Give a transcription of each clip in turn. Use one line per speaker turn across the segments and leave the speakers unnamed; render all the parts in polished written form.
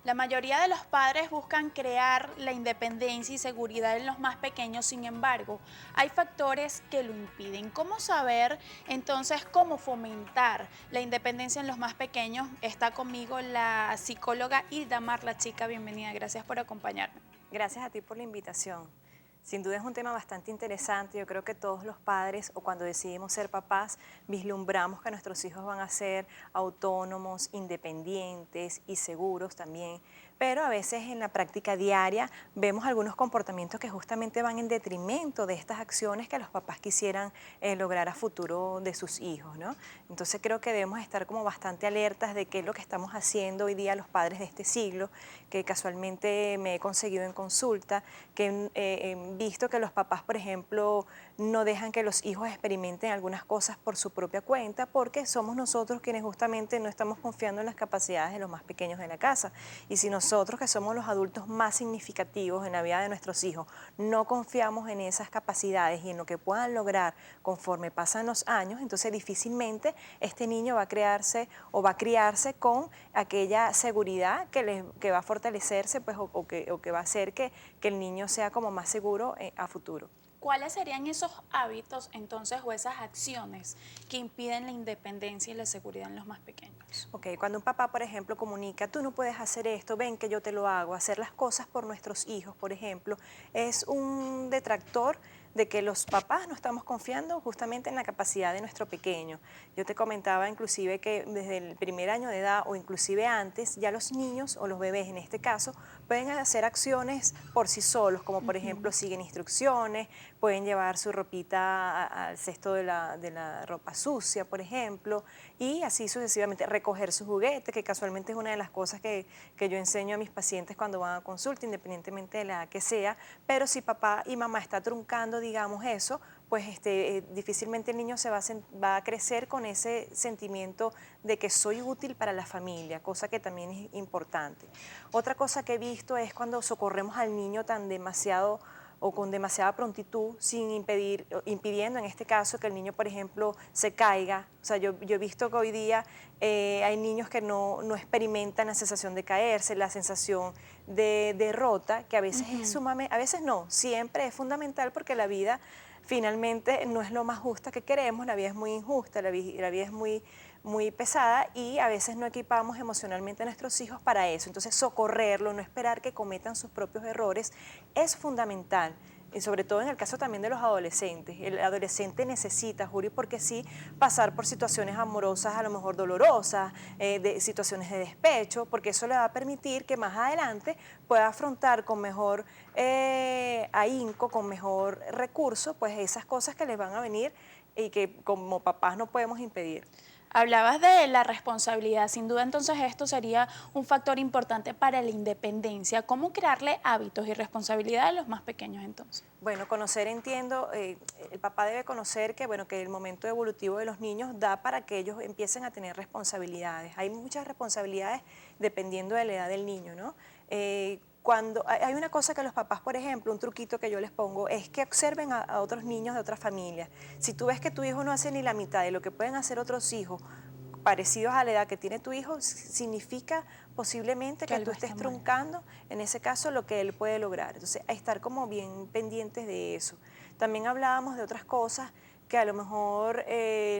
La mayoría de los padres buscan crear la independencia y seguridad en los más pequeños, sin embargo, hay factores que lo impiden. ¿Cómo saber entonces cómo fomentar la independencia en los más pequeños? Está conmigo la psicóloga Hilda Marla Chica. Bienvenida, gracias por acompañarme.
Gracias a ti por la invitación. Sin duda es un tema bastante interesante. Yo creo que todos los padres o cuando decidimos ser papás vislumbramos que nuestros hijos van a ser autónomos, independientes y seguros también. Pero a veces en la práctica diaria vemos algunos comportamientos que justamente van en detrimento de estas acciones que los papás quisieran lograr a futuro de sus hijos, ¿no? Entonces creo que debemos estar como bastante alertas de qué es lo que estamos haciendo hoy día los padres de este siglo, que casualmente me he conseguido en consulta, que he visto que los papás, por ejemplo, no dejan que los hijos experimenten algunas cosas por su propia cuenta, porque somos nosotros quienes justamente no estamos confiando en las capacidades de los más pequeños de la casa. Y si nosotros, que somos los adultos más significativos en la vida de nuestros hijos, no confiamos en esas capacidades y en lo que puedan lograr conforme pasan los años, entonces difícilmente este niño va a crearse o va a criarse con aquella seguridad que va a fortalecerse, pues, o que va a hacer que el niño sea como más seguro a futuro.
¿Cuáles serían esos hábitos entonces o esas acciones que impiden la independencia y la seguridad en los más pequeños?
Ok, cuando un papá, por ejemplo, comunica, tú no puedes hacer esto, ven que yo te lo hago, hacer las cosas por nuestros hijos, por ejemplo, es un detractor de que los papás no estamos confiando justamente en la capacidad de nuestro pequeño. Yo te comentaba inclusive que desde el primer año de edad o inclusive antes, ya los niños o los bebés en este caso pueden hacer acciones por sí solos, como por ejemplo
Ujú.
siguen instrucciones, pueden llevar su ropita al cesto de la ropa sucia, por ejemplo, y así sucesivamente recoger su juguete, que casualmente es una de las cosas que yo enseño a mis pacientes cuando van a consulta, independientemente de la edad que sea, pero si papá y mamá está truncando, digamos eso, pues difícilmente el niño va a crecer con ese sentimiento de que soy útil para la familia, cosa que también es importante. Otra cosa que he visto es cuando socorremos al niño tan demasiado o con demasiada prontitud, sin impidiendo en este caso que el niño, por ejemplo, se caiga. O sea, yo he visto que hoy día hay niños que no experimentan la sensación de caerse, la sensación de derrota, que a veces es
Ujú.
sumamente, a veces no, siempre es fundamental porque la vida finalmente no es lo más justa que queremos, la vida es muy injusta, la vida es muy pesada y a veces no equipamos emocionalmente a nuestros hijos para eso. Entonces, socorrerlo, no esperar que cometan sus propios errores, es fundamental. Y sobre todo en el caso también de los adolescentes. El adolescente necesita, Juri, porque sí, pasar por situaciones amorosas a lo mejor dolorosas, de situaciones de despecho, porque eso le va a permitir que más adelante pueda afrontar con mejor ahínco, con mejor recurso, pues esas cosas que les van a venir y que como papás no podemos impedir.
Hablabas de la responsabilidad, sin duda entonces esto sería un factor importante para la independencia. ¿Cómo crearle hábitos y responsabilidad a los más pequeños entonces?
Bueno, conocer, entiendo, el papá debe conocer que, bueno, que el momento evolutivo de los niños da para que ellos empiecen a tener responsabilidades. Hay muchas responsabilidades dependiendo de la edad del niño, ¿no? Cuando hay una cosa que los papás, por ejemplo, un truquito que yo les pongo, es que observen a otros niños de otras familias. Si tú ves que tu hijo no hace ni la mitad de lo que pueden hacer otros hijos parecidos a la edad que tiene tu hijo, significa posiblemente
Que
que tú
algo
estés
está mal.
truncando, en ese caso, lo que él puede lograr. Entonces, a estar como bien pendientes de eso. También hablábamos de otras cosas que a lo mejor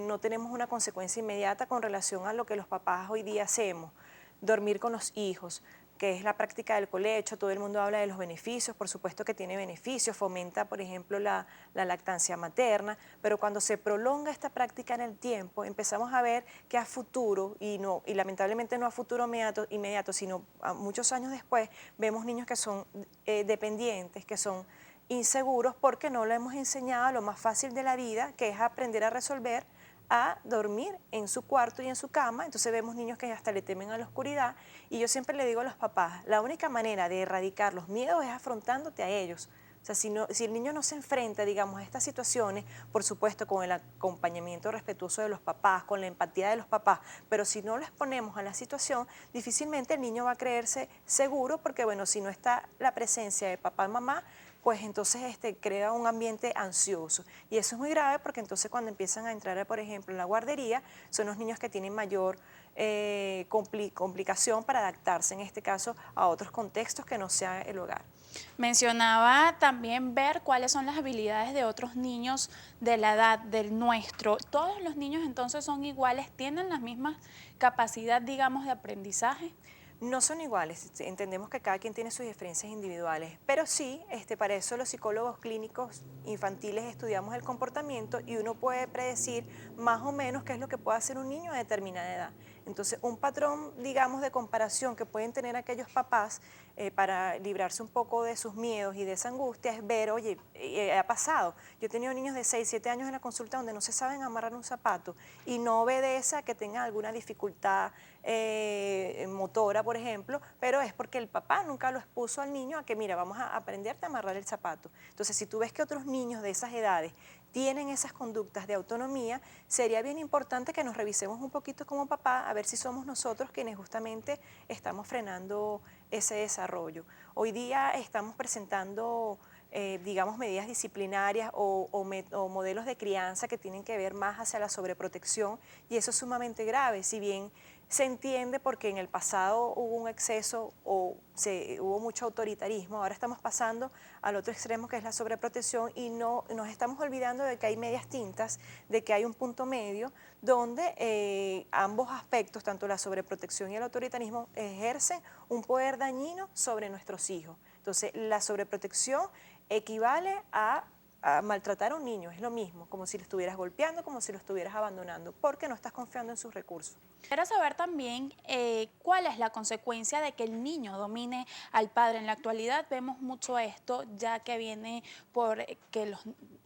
no tenemos una consecuencia inmediata con relación a lo que los papás hoy día hacemos. Dormir con los hijos, que es la práctica del colecho, todo el mundo habla de los beneficios, por supuesto que tiene beneficios, fomenta, por ejemplo, la lactancia materna, pero cuando se prolonga esta práctica en el tiempo, empezamos a ver que a futuro, y lamentablemente no a futuro inmediato, sino a muchos años después, vemos niños que son dependientes, que son inseguros porque no le hemos enseñado lo más fácil de la vida, que es aprender a resolver, a dormir en su cuarto y en su cama. Entonces vemos niños que hasta le temen a la oscuridad y yo siempre le digo a los papás, la única manera de erradicar los miedos es afrontándote a ellos. O sea, si el niño no se enfrenta, digamos, a estas situaciones, por supuesto con el acompañamiento respetuoso de los papás, con la empatía de los papás, pero si no les ponemos a la situación, difícilmente el niño va a creerse seguro porque, bueno, si no está la presencia de papá y mamá, pues entonces crea un ambiente ansioso. Y eso es muy grave porque entonces cuando empiezan a entrar, por ejemplo, en la guardería, son los niños que tienen mayor complicación para adaptarse, en este caso, a otros contextos que no sea el hogar.
Mencionaba también ver cuáles son las habilidades de otros niños de la edad del nuestro. ¿Todos los niños entonces son iguales? ¿Tienen las mismas capacidad, digamos, de aprendizaje?
No son iguales, entendemos que cada quien tiene sus diferencias individuales, pero sí, para eso los psicólogos clínicos infantiles estudiamos el comportamiento y uno puede predecir más o menos qué es lo que puede hacer un niño a determinada edad. Entonces, un patrón, digamos, de comparación que pueden tener aquellos papás para librarse un poco de sus miedos y de esa angustia es ver, oye, ha pasado. Yo he tenido niños de 6, 7 años en la consulta donde no se saben amarrar un zapato y no obedece a que tengan alguna dificultad motora, por ejemplo, pero es porque el papá nunca lo expuso al niño a que, mira, vamos a aprenderte a amarrar el zapato. Entonces, si tú ves que otros niños de esas edades tienen esas conductas de autonomía, sería bien importante que nos revisemos un poquito como papá a ver si somos nosotros quienes justamente estamos frenando ese desarrollo. Hoy día estamos presentando digamos, medidas disciplinarias o modelos de crianza que tienen que ver más hacia la sobreprotección y eso es sumamente grave, si bien se entiende porque en el pasado hubo un exceso o hubo mucho autoritarismo, ahora estamos pasando al otro extremo que es la sobreprotección y no nos estamos olvidando de que hay medias tintas, de que hay un punto medio donde ambos aspectos, tanto la sobreprotección y el autoritarismo, ejercen un poder dañino sobre nuestros hijos. Entonces, la sobreprotección equivale a maltratar a un niño, es lo mismo, como si lo estuvieras golpeando, como si lo estuvieras abandonando, porque no estás confiando en sus recursos.
Quiero saber también cuál es la consecuencia de que el niño domine al padre. En la actualidad vemos mucho esto, ya que viene por que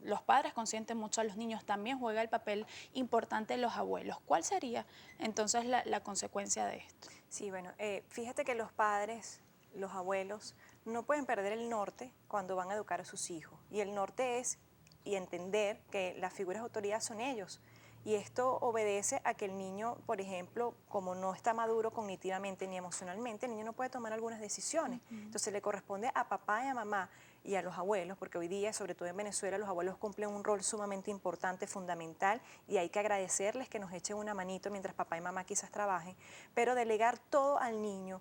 los padres consienten mucho a los niños, también juega el papel importante los abuelos. ¿Cuál sería entonces la consecuencia de esto?
Sí, bueno, fíjate que los padres, los abuelos, no pueden perder el norte cuando van a educar a sus hijos. Y el norte es y entender que las figuras de autoridad son ellos. Y esto obedece a que el niño, por ejemplo, como no está maduro cognitivamente ni emocionalmente, el niño no puede tomar algunas decisiones. Entonces le corresponde a papá y a mamá y a los abuelos, porque hoy día, sobre todo en Venezuela, los abuelos cumplen un rol sumamente importante, fundamental, y hay que agradecerles que nos echen una manito mientras papá y mamá quizás trabajen, pero delegar todo al niño,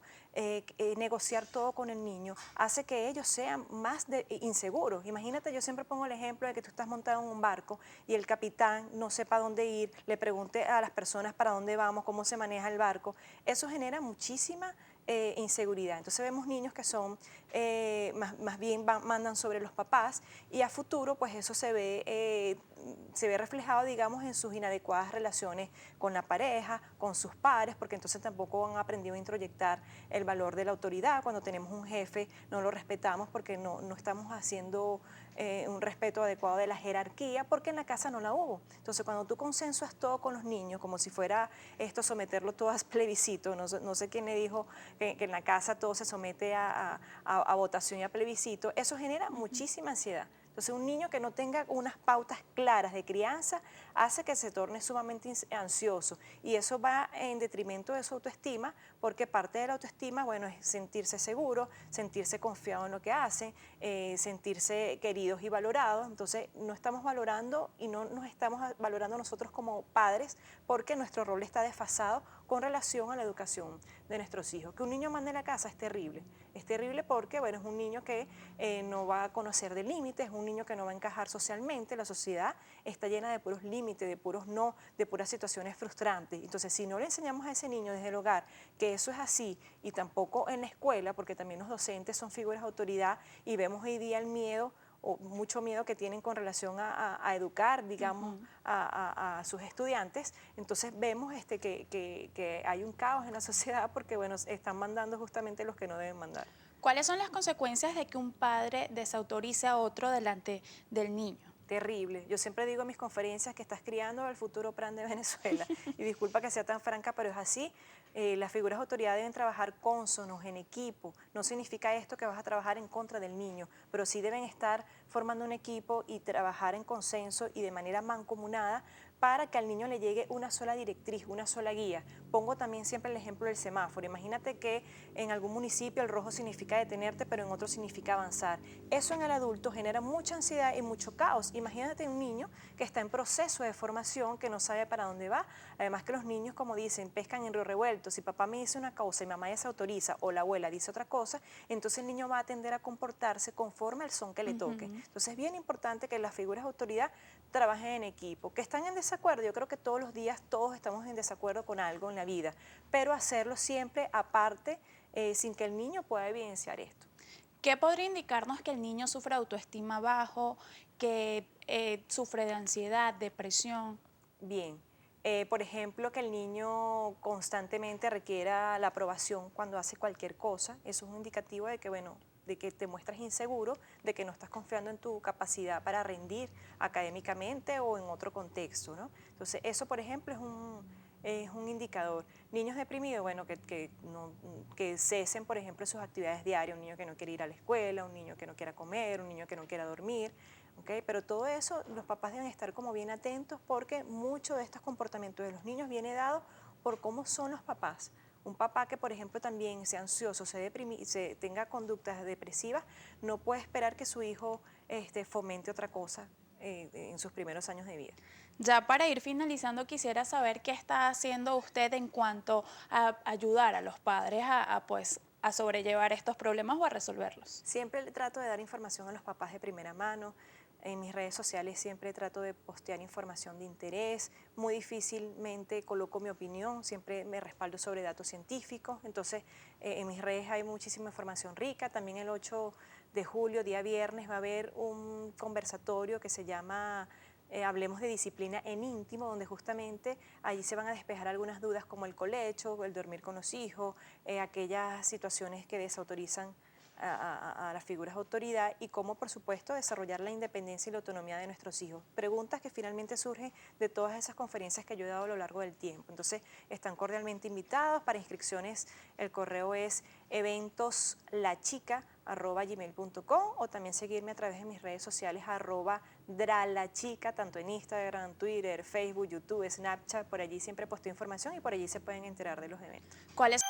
negociar todo con el niño, hace que ellos sean más inseguros. Imagínate, yo siempre pongo el ejemplo de que tú estás montado en un barco y el capitán no sepa dónde ir, le pregunte a las personas para dónde vamos, cómo se maneja el barco. Eso genera muchísima inseguridad. Entonces vemos niños que son, más bien mandan sobre los papás y a futuro pues eso se ve reflejado, digamos, en sus inadecuadas relaciones con la pareja, con sus pares, porque entonces tampoco han aprendido a introyectar el valor de la autoridad. Cuando tenemos un jefe no lo respetamos porque no estamos haciendo un respeto adecuado de la jerarquía, porque en la casa no la hubo. Entonces cuando tú consensuas todo con los niños, como si fuera esto someterlo todo a plebiscito, no sé quién le dijo que en la casa todo se somete a votación y a plebiscito, eso genera muchísima ansiedad. Entonces, un niño que no tenga unas pautas claras de crianza hace que se torne sumamente ansioso y eso va en detrimento de su autoestima porque parte de la autoestima, bueno, es sentirse seguro, sentirse confiado en lo que hace, sentirse queridos y valorados. Entonces, no estamos valorando y no nos estamos valorando nosotros como padres porque nuestro rol está desfasado con relación a la educación de nuestros hijos. Que un niño mande a la casa es terrible porque, bueno, es un niño que no va a conocer de límites, es un niño que no va a encajar socialmente, la sociedad está llena de puros límites, de puros no, de puras situaciones frustrantes. Entonces, si no le enseñamos a ese niño desde el hogar que eso es así y tampoco en la escuela, porque también los docentes son figuras de autoridad y vemos hoy día el miedo o mucho miedo que tienen con relación a educar, digamos, a sus estudiantes, entonces vemos que hay un caos en la sociedad porque, bueno, están mandando justamente los que no deben mandar.
¿Cuáles son las consecuencias de que un padre desautorice a otro delante del niño?
Terrible. Yo siempre digo en mis conferencias que estás criando al futuro PRAN de Venezuela. Y disculpa que sea tan franca, pero es así. Las figuras de autoridad deben trabajar cónsonos, en equipo. No significa esto que vas a trabajar en contra del niño, pero sí deben estar formando un equipo y trabajar en consenso y de manera mancomunada para que al niño le llegue una sola directriz, una sola guía. Pongo también siempre el ejemplo del semáforo. Imagínate que en algún municipio el rojo significa detenerte, pero en otro significa avanzar. Eso en el adulto genera mucha ansiedad y mucho caos. Imagínate un niño que está en proceso de formación, que no sabe para dónde va. Además que los niños, como dicen, pescan en río revuelto. Si papá me dice una cosa y mamá ya se autoriza o la abuela dice otra cosa, entonces el niño va a tender a comportarse conforme al son que le toque.
Ujú.
Entonces es bien importante que las figuras de autoridad trabajen en equipo. Que están en desacuerdo, yo creo que todos los días todos estamos en desacuerdo con algo en la vida, pero hacerlo siempre aparte, sin que el niño pueda evidenciar esto.
¿Qué podría indicarnos que el niño sufre autoestima bajo, que sufre de ansiedad, depresión?
Bien. Por ejemplo, que el niño constantemente requiera la aprobación cuando hace cualquier cosa, eso es un indicativo de que, bueno, de que te muestras inseguro, de que no estás confiando en tu capacidad para rendir académicamente o en otro contexto, ¿no? Entonces, eso, por ejemplo, es un indicador. Niños deprimidos, bueno, que cesen, por ejemplo, sus actividades diarias, un niño que no quiere ir a la escuela, un niño que no quiera comer, un niño que no quiera dormir, ¿ok? Pero todo eso los papás deben estar como bien atentos porque mucho de estos comportamientos de los niños viene dado por cómo son los papás. Un papá que, por ejemplo, también sea ansioso, tenga conductas depresivas, no puede esperar que su hijo fomente otra cosa en sus primeros años de vida.
Ya para ir finalizando, quisiera saber qué está haciendo usted en cuanto a ayudar a los padres pues, a sobrellevar estos problemas o a resolverlos.
Siempre trato de dar información a los papás de primera mano. En mis redes sociales siempre trato de postear información de interés. Muy difícilmente coloco mi opinión, siempre me respaldo sobre datos científicos. Entonces, en mis redes hay muchísima información rica. También el 8 de julio, día viernes, va a haber un conversatorio que se llama Hablemos de disciplina en íntimo, donde justamente allí se van a despejar algunas dudas como el colecho, el dormir con los hijos, aquellas situaciones que desautorizan a las figuras de autoridad y cómo, por supuesto, desarrollar la independencia y la autonomía de nuestros hijos. Preguntas que finalmente surgen de todas esas conferencias que yo he dado a lo largo del tiempo. Entonces, están cordialmente invitados. Para inscripciones, el correo es eventoslachica@gmail.com o también seguirme a través de mis redes sociales @dralachica, tanto en Instagram, Twitter, Facebook, YouTube, Snapchat. Por allí siempre posteo información y por allí se pueden enterar de los eventos.
¿Cuáles